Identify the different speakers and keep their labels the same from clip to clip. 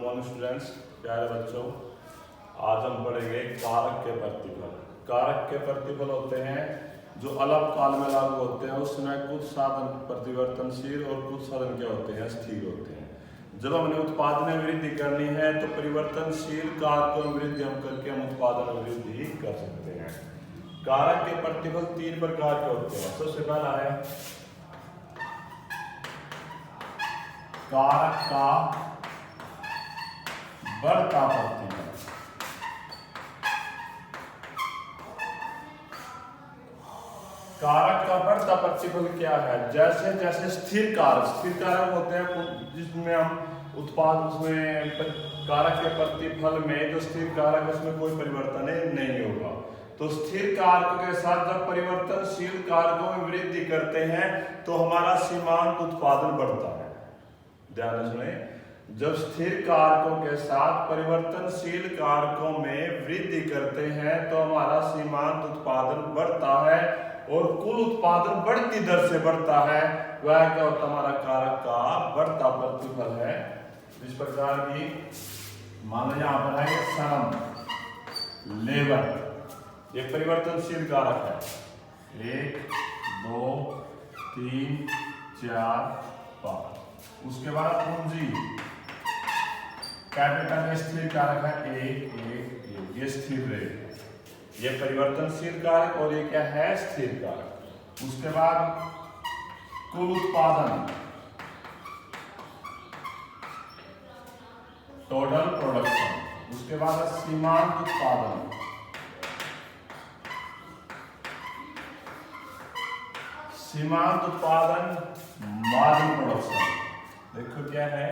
Speaker 1: Morning students, प्यारे बच्चों। आज हम पढ़ेंगे कारक के प्रतिफल। कारक के प्रतिफल होते हैं जो अलग काल में लागू होते हैं। उसमें कुछ साधन परिवर्तनशील और कुछ साधन क्या होते हैं, स्थिर होते हैं। जब हमने उत्पादन में वृद्धि करनी है तो परिवर्तनशील कारकों में वृद्धि हम करके हम उत्पादन में वृद्धि कर सकते हैं। कारक के प्रतिफल 3 प्रकार के होते हैं। सबसे पहला है कारक का बढ़ता प्रतिफल। कारक का बढ़ता प्रतिफल क्या है? जैसे जैसे स्थिर कारक होते हैं जिसमें हम उत्पाद उसमें कारक के प्रतिफल में जो स्थिर कारक उसमें कोई परिवर्तन नहीं होगा। तो स्थिर कारकों के साथ जब परिवर्तनशील कारकों में वृद्धि करते हैं तो हमारा सीमांत उत्पादन बढ़ता है। ध्यान से सुने, जब स्थिर कारकों के साथ परिवर्तनशील कारकों में वृद्धि करते हैं तो हमारा सीमांत उत्पादन बढ़ता है और कुल उत्पादन बढ़ती दर से बढ़ता है। वह क्या होता है? हमारा कारक का बढ़ता प्रतिफल है। इस प्रकार की मान लो यहां पर है श्रम, लेबर, ये परिवर्तनशील कारक है। 1 2 3 4 5। उसके बाद पूंजी कैपिटल स्थिर कारक है 1 1 1, ये स्थिर रहेगा। ये परिवर्तनशील कारक और ये क्या है? स्थिर कारक। उसके बाद कुल उत्पादन, टोटल प्रोडक्शन। उसके बाद सीमांत उत्पादन, सीमांत उत्पादन, मार्जिन प्रोडक्शन। देखो क्या है,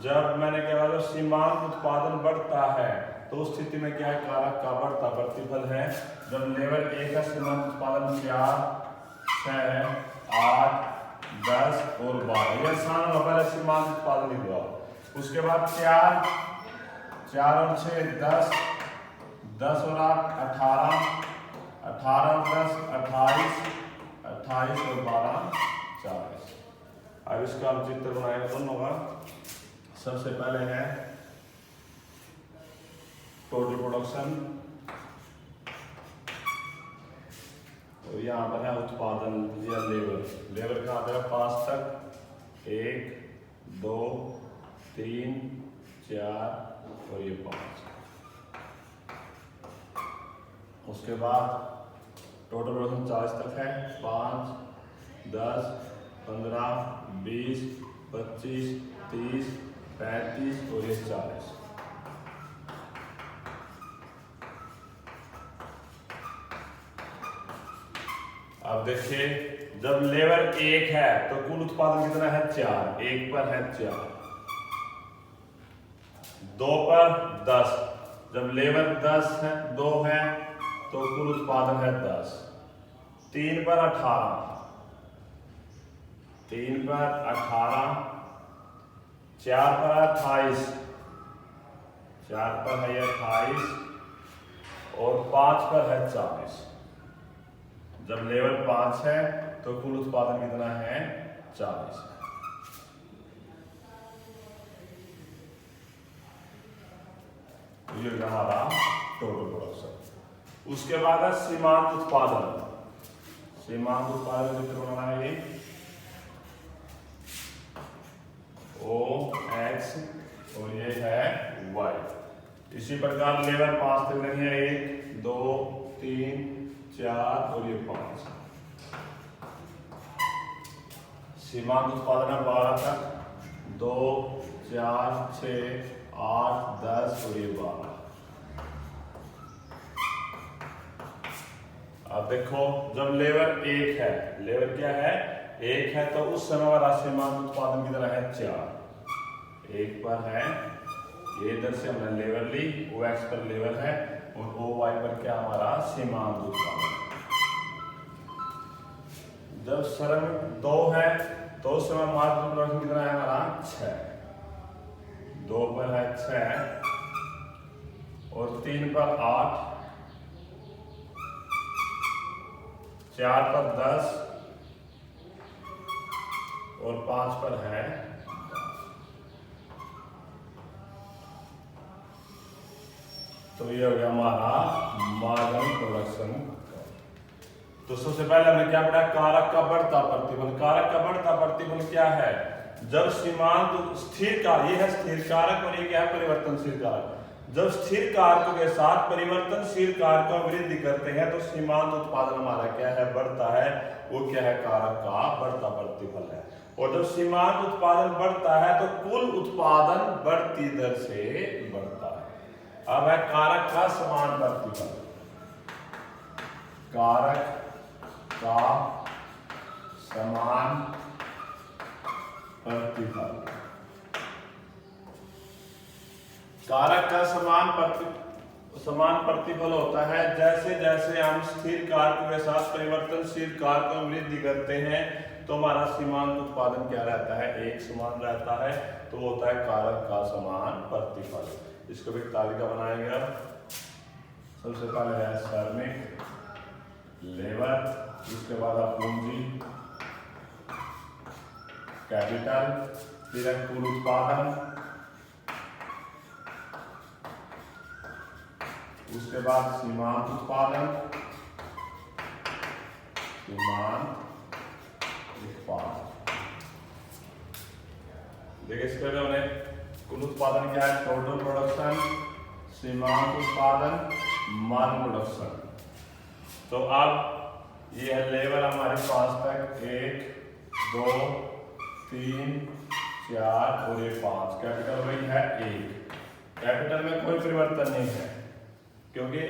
Speaker 1: जब मैंने कहा जब सीमांत उत्पादन बढ़ता है तो उस स्थिति में क्या है? कारक का बढ़ता प्रतिफल है। जब लेवल 1 का सीमांत उत्पादन 4 6 8 10 और 12, यह आसान होगा सीमांत उत्पादन हुआ। उसके बाद 4 और 6 10 10 और 8 18 18 और 10 28 28 और 12 40। अब इसका हम चित्र बनाएंगे दोनों का। सबसे पहले है टोटल प्रोडक्शन और यहाँ पर है उत्पादन या लेबर कहाँ पे? 5 तक 1 2 3 4 और ये 5। उसके बाद टोटल प्रोडक्शन 40 तक है। 5 10 15 20 25 30 35 और ये 40। अब देखिए, जब लेबर 1 है तो कुल उत्पादन कितना है? 4। 1 पर है 4, 2 पर 10। जब लेबर 10 है 2 है तो कुल उत्पादन है 10। 3 पर 18, 3 पर 18, 4 पर 28, 4 पर है 28 और 5 पर है 40। जब लेवल 5 है तो कुल उत्पादन कितना है? 40। ये हमारा टोटल प्रोडक्शन। उसके बाद है सीमांत उत्पादन। सीमांत उत्पादन चित्र बनाना है ये OX और ये है Y। इसी प्रकार लेवल 5 तक नहीं है, 1 2 3 4 और ये 5। सीमांत उत्पादन है 12 तक, 2 4 6 8 10 और ये 12। अब देखो, जब लेवल 1 है, लेवल क्या है? 1 है तो उस समय वाला सीमांत उत्पादन कितना है? 4। 1 पर है, ये इधर से हमने लेवल ली, OX पर लेवल है और OY पर क्या हमारा? सीमांत उत्पादन। जब श्रम 2 है तो उस समय मार्जिन प्रोडक्शन कितना है हमारा? 6। 2 पर है 6 और 3 पर 8, 4 पर 10 और 5 पर है। तो ये हो गया हमारा मार्जिनल प्रोडक्शन। तो सबसे पहले हमने क्या पढ़ा, कारक का बढ़ता प्रतिफल। कारक का बढ़ता प्रतिफल क्या है, जब सीमांत स्थिर कारक, ये है स्थिर कारक और ये क्या है परिवर्तनशील कारक। जब स्थिर कारकों के साथ परिवर्तनशील कारकों में वृद्धि करते हैं तो सीमांत उत्पादन हमारा क्या है, बढ़ता है। वो क्या है, कारक का बढ़ता प्रतिफल है। और जब सीमांत उत्पादन बढ़ता है तो कुल उत्पादन बढ़ती दर से बढ़ता है। अब है कारक का समान प्रतिफल। कारक का समान प्रतिफल। कारक का समान प्रतिफल होता है जैसे जैसे हम स्थिर कारकों के साथ परिवर्तनशील कारकों में वृद्धि करते हैं तो हमारा सीमांत उत्पादन क्या रहता है, एक समान रहता है। तो वो होता है कारक का समान प्रतिफल। इसको भी तालिका बनाएंगे। अब सबसे पहले है श्रमिक, लेबर, उसके बाद आप पूंजी कैपिटल, फिर है कुल उत्पादन, उसके बाद सीमांत उत्पादन, देखिए इसके पहले हमने कुल उत्पादन क्या है, टोटल प्रोडक्शन, सीमांत उत्पादन, मार्जिनल प्रोडक्शन। तो अब ये है लेबर हमारे पास तक 1 2 3 4 और ये 5। कैपिटल वही है 1। कैपिटल में कोई परिवर्तन नहीं है क्योंकि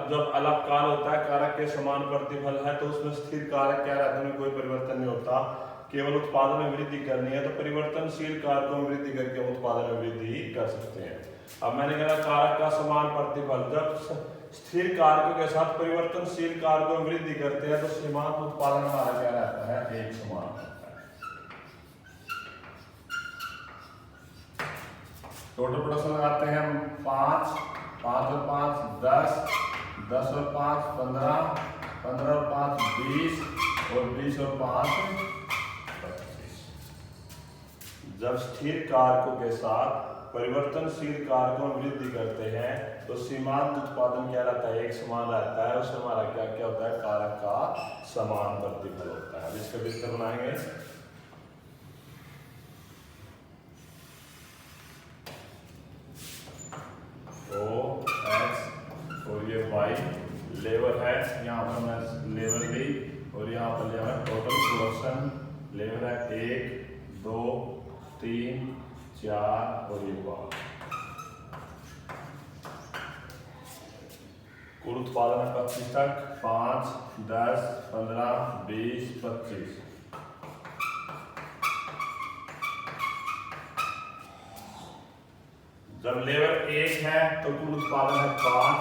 Speaker 1: जब अलग काल होता है कारक के समान प्रतिफल है तो उसमें स्थिर कारक क्या रहता है, उनमें कोई परिवर्तन नहीं होता। केवल उत्पादन में वृद्धि करनी है तो परिवर्तनशील कारकों में वृद्धि करके हम उत्पादन में वृद्धि कर सकते हैं। अब मैंने कहा कारक का समान प्रतिफल, जब स्थिर कारकों के साथ परिवर्तनशील कारकों में वृद्धि करते हैं तो सीमांत उत्पादन हमारा क्या रहता है, एक समान रहता है। टोटल प्रोडक्शन लगाते हैं हम 5 5 और 5 10, 10 और 5 15, 15 और 5 20 और 20 और 5 25। जब स्थिर कारकों के साथ परिवर्तनशील कारकों में वृद्धि करते हैं तो सीमांत उत्पादन क्या रहता है, एक समान रहता है। उससे हमारा क्या क्या होता है, कारक का समान प्रतिफल होता है। इसका विस्तार बनाएंगे। और ये वाई लेबर है, यहाँ पर मैं लेबर ली और यहाँ पर लिया है टोटल प्रोडक्शन। लेबर है 1 2 3 4 और ये 5। कुल उत्पादन है 25 तक, 5 10 15 20 25। जब लेबर 1 है तो कुल उत्पादन है 5,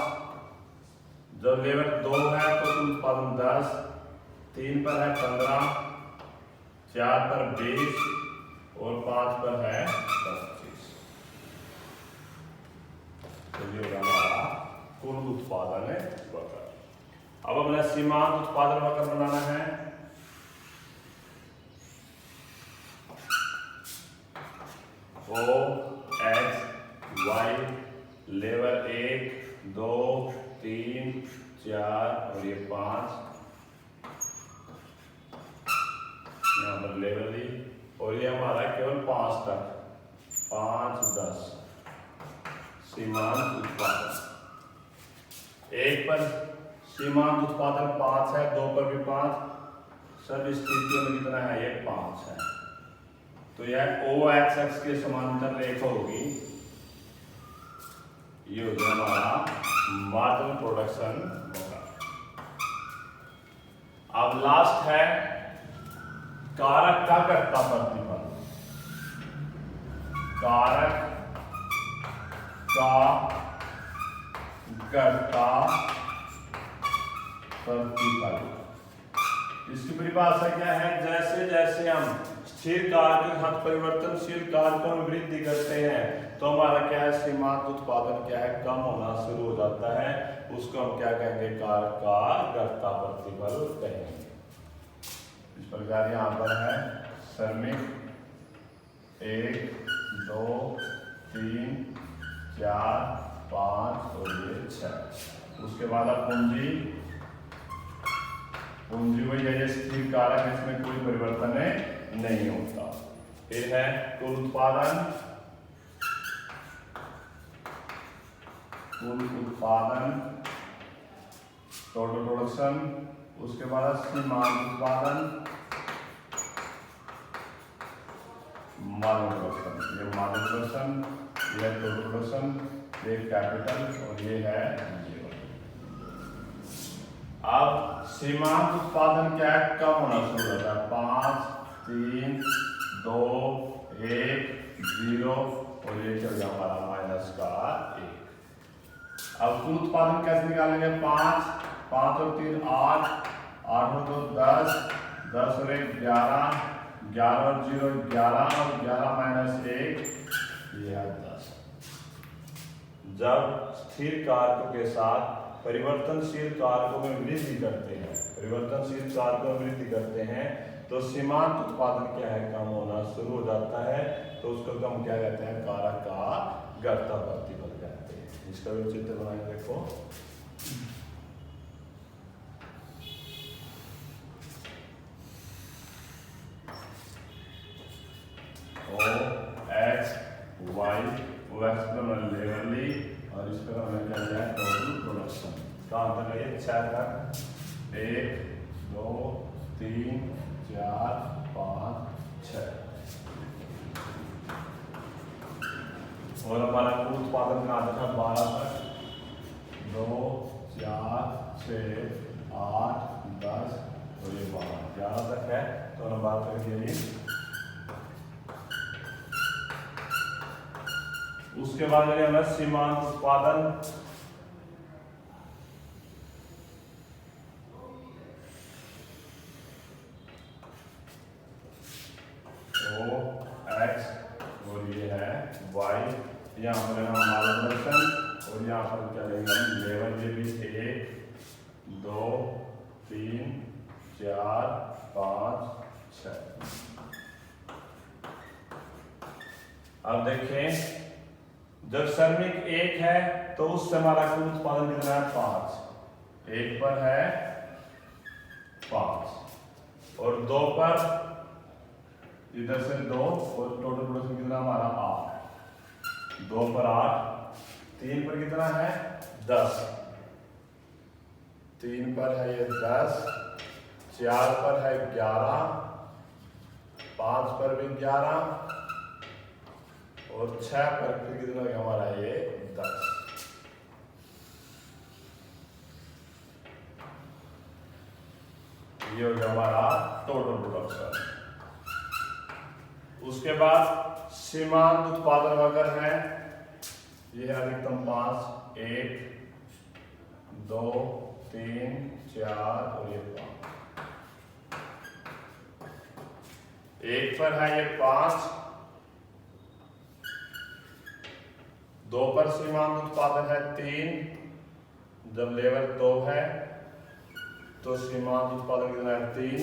Speaker 1: जब लेबर 2 है तो कुल उत्पादन 10, 3 पर है 15, 4 पर 20 और 5 पर है 25। तो ये होगा हमारा कुल उत्पादन है वक्र। अब अपना सीमांत उत्पादन वक्र बनाना है। ओ एक्स वाई लेबर 1 2 3 4 और ये 5, यहाँ पर लेबर ली और ये हमारा केवल 5 तक, 5 10 सीमांत उत्पादन। 1 पर सीमांत उत्पादन 5 है, 2 पर भी 5, सभी स्थितियों में कितना है, ये 5 है। तो यह ओ एक्स एक्स के समांतर रेखा होगी। ये हो गया हमारा मार्जिनल प्रोडक्शन होगा। अब लास्ट है कारक का घटता प्रतिफल। कारक का घटता प्रतिफल, इसकी परिभाषा क्या है, जैसे जैसे हम स्थिर कारक के साथ परिवर्तनशील कारकों में वृद्धि करते हैं तो हमारा क्या है, सीमांत उत्पादन क्या है, कम होना शुरू हो जाता है। उसको हम क्या कहेंगे, कारक का घटता प्रतिफल कहेंगे। इस प्रकार यहाँ पर है श्रमिक 1 2 3 4 5 और ये 6। बाद पूंजी, पूंजी वही है, ये स्थिर कारक, इसमें कोई परिवर्तन नहीं होता। फिर है कुल उत्पादन, कुल उत्पादन टोटल प्रोडक्शन। उसके बाद सीमांत उत्पादन, मार्जिनल प्रोडक्शन। ये मार्जिनल प्रोडक्शन, ये टोटल प्रोडक्शन, ये कैपिटल और ये है जीरो। अब सीमांत उत्पादन क्या है, कम होना शुरू होता है। 5, 3, 2, 1, 0 और ये चल गया हमारा माइनस का 1। अब कुल उत्पादन कैसे निकालेंगे, 5, 5 और 3 8, 8 और 2 10, 10 और 1 11, 11 और 0 11 और 11 माइनस 1 ये है 10। जब स्थिर कारकों के साथ परिवर्तनशील कारकों में वृद्धि करते हैं, परिवर्तनशील कारकों में वृद्धि करते हैं तो सीमांत उत्पादन क्या है, कम होना शुरू हो जाता है। तो उसको हम क्या कहते हैं, कारक का घटता प्रतिफल कहते हैं। इसका भी चित्र बनाएंगे, देखो O X Y, O X पर हमने लेवल ली और इस पर हमने क्या लिया, टोटल प्रोडक्शन। कहाँ तक है, 6 तक, 1 2 3 4 5 6। और हमारा कुल उत्पादन कहाँ तक है, 12 तक, 2 4 6 8 10 और ये 12 11 तक है। तो हम बात करेंगे उसके बाद हमें सीमांत उत्पादन, O X और ये है Y, यहाँ पर है हमारा प्रोडक्शन और यहाँ पर क्या लेंगे हम, लेवल। ये भी 1 2 3 4 5 6। अब देखें, जब श्रमिक 1 है तो उससे हमारा कुल उत्पादन कितना है, 5। 1 पर है 5 और 2 पर इधर से 2 और टोटल प्रोडक्शन कितना हमारा 8। 2 पर 8, 3 पर कितना है 10, 3 पर है ये 10, 4 पर है 11, 5 पर भी 11 और 6 पर फिर कितना है हमारा ये 10। ये हो गया हमारा टोटल प्रोडक्शन। उसके बाद सीमांत उत्पादन अगर है, ये है अधिकतम 5 1 2 3 4 और ये 5। 1 पर है ये 5, 2 पर सीमांत उत्पादन है 3, जब लेवल 2 है तो सीमांत उत्पादन कितना है 3,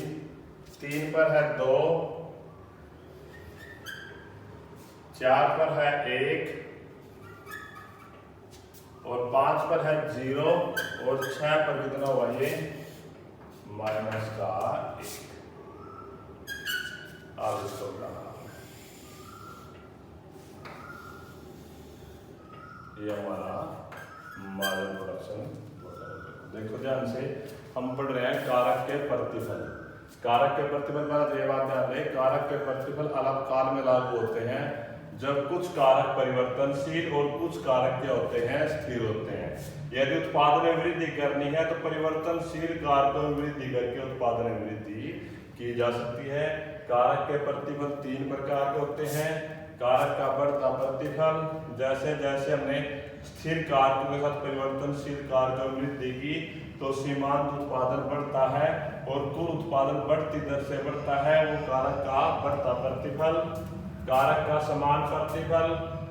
Speaker 1: 3 पर है 2, 4 पर है 1 और 5 पर है 0 और 6 पर कितना हुआ ये माइनस का 1। अब इसको ये हमारा मार्जिनल प्रोडक्शन। देखो ध्यान से, हम पढ़ रहे हैं कारक के प्रतिफल। कारक के प्रतिफल का ये बात ध्यान रहे, कारक के प्रतिफल अलग काल में लागू होते हैं जब कुछ कारक परिवर्तनशील और कुछ कारक क्या होते हैं, स्थिर होते हैं। यदि उत्पादन में वृद्धि करनी है तो परिवर्तनशील कारकों में वृद्धि करके उत्पादन में वृद्धि की जा सकती है। कारक के प्रतिफल 3 प्रकार के होते हैं। कारक का बढ़ता प्रतिफल, जैसे जैसे हमने स्थिर कारकों के साथ परिवर्तनशील कारकों में वृद्धि की तो सीमांत उत्पादन बढ़ता है और कुल उत्पादन बढ़ती दर से बढ़ता है, वो कारक का बढ़ता प्रतिफल। कारक का समान प्रतिफल,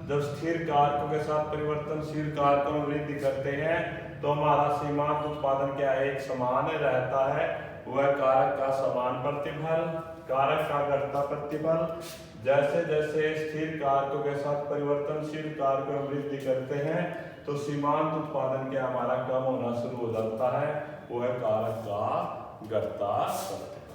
Speaker 1: जब स्थिर कारकों के साथ परिवर्तनशील कारकों में वृद्धि करते हैं तो हमारा सीमांत उत्पादन क्या है, एक समान रहता है, वह कारक का समान प्रतिफल। कारक का घटता प्रतिफल, जैसे जैसे स्थिर कारकों के साथ परिवर्तनशील कारकों में वृद्धि करते हैं तो सीमांत उत्पादन क्या हमारा कम होना शुरू हो जाता है, वो है कारक का घटता करते हैं।